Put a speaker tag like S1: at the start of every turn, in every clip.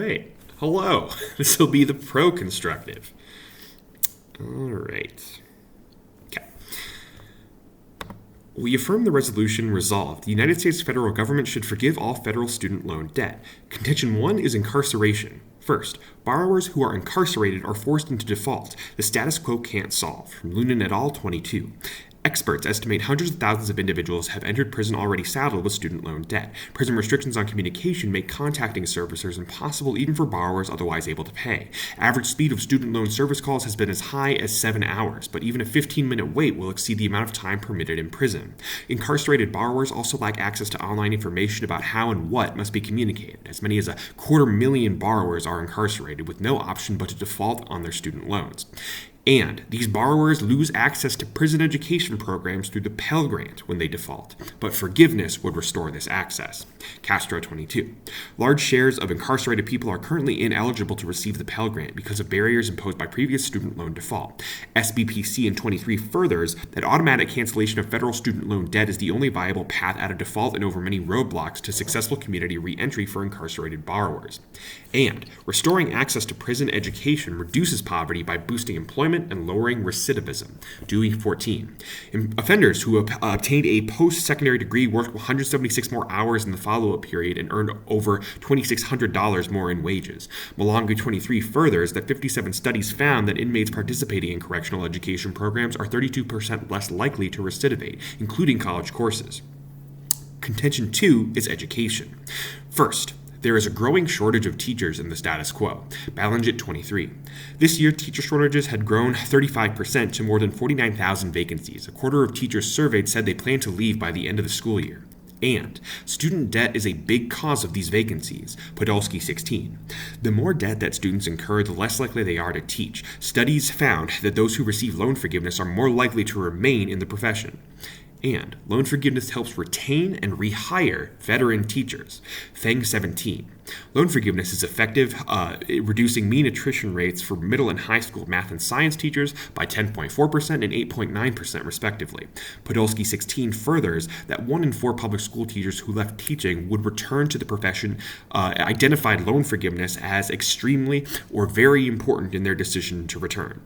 S1: right. Hello. This will be the pro constructive. All right. Okay. We affirm the resolution resolved. The United States federal government should forgive all federal student loan debt. Contention 1 is incarceration. First, borrowers who are incarcerated are forced into default. The status quo can't solve. From Lunan et al., 22. Experts estimate hundreds of thousands of individuals have entered prison already saddled with student loan debt. Prison restrictions on communication make contacting servicers impossible even for borrowers otherwise able to pay. Average speed of student loan service calls has been as high as 7 hours, but even a 15-minute wait will exceed the amount of time permitted in prison. Incarcerated borrowers also lack access to online information about how and what must be communicated. As many as 250,000 borrowers are incarcerated with no option but to default on their student loans. And these borrowers lose access to prison education programs through the Pell Grant when they default, but forgiveness would restore this access. Castro 22. Large shares of incarcerated people are currently ineligible to receive the Pell Grant because of barriers imposed by previous student loan default. SBPC in 23 furthers that automatic cancellation of federal student loan debt is the only viable path out of default and over many roadblocks to successful community reentry for incarcerated borrowers. And restoring access to prison education reduces poverty by boosting employment and lowering recidivism. Dewey 14. Offenders who obtained a post-secondary degree worked 176 more hours in the follow-up period and earned over $2,600 more in wages. Malongu 23 furthers that 57 studies found that inmates participating in correctional education programs are 32% less likely to recidivate, including college courses. Contention 2 is education. First, there is a growing shortage of teachers in the status quo. Ballinger 23. This year, teacher shortages had grown 35% to more than 49,000 vacancies. A quarter of teachers surveyed said they plan to leave by the end of the school year. And student debt is a big cause of these vacancies. Podolsky 16. The more debt that students incur, the less likely they are to teach. Studies found that those who receive loan forgiveness are more likely to remain in the profession. And loan forgiveness helps retain and rehire veteran teachers. Feng 17. Loan forgiveness is effective, reducing mean attrition rates for middle and high school math and science teachers by 10.4% and 8.9% respectively. Podolsky 16 furthers that 1 in 4 public school teachers who left teaching would return to the profession identified loan forgiveness as extremely or very important in their decision to return.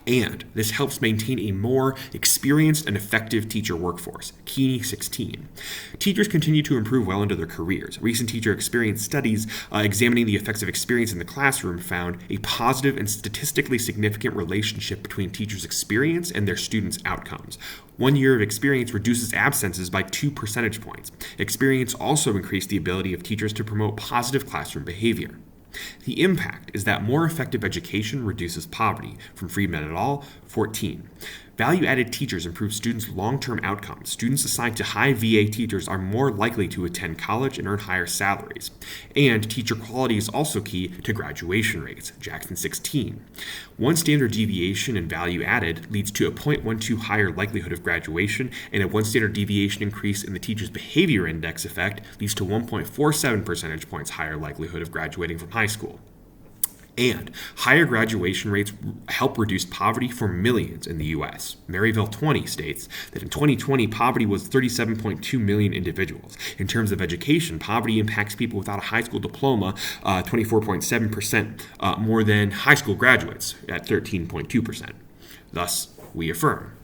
S1: And this helps maintain a more experienced and effective teacher workforce. Keeney 16. Teachers continue to improve well into their careers. Recent teacher experience studies examining the effects of experience in the classroom found a positive and statistically significant relationship between teachers' experience and their students' outcomes. 1 year of experience reduces absences by 2 percentage points. Experience also increased the ability of teachers to promote positive classroom behavior. The impact is that more effective education reduces poverty. From Friedman et al., 14. Value-added teachers improve students' long-term outcomes. Students assigned to high VA teachers are more likely to attend college and earn higher salaries. And teacher quality is also key to graduation rates. Jackson 16. One standard deviation in value added leads to a 0.12 higher likelihood of graduation, and a one standard deviation increase in the teacher's behavior index effect leads to 1.47 percentage points higher likelihood of graduating from high school. And higher graduation rates help reduce poverty for millions in the U.S. Maryville 20 states that in 2020, poverty was 37.2 million individuals. In terms of education, poverty impacts people without a high school diploma 24.7% more than high school graduates at 13.2%. Thus, we affirm.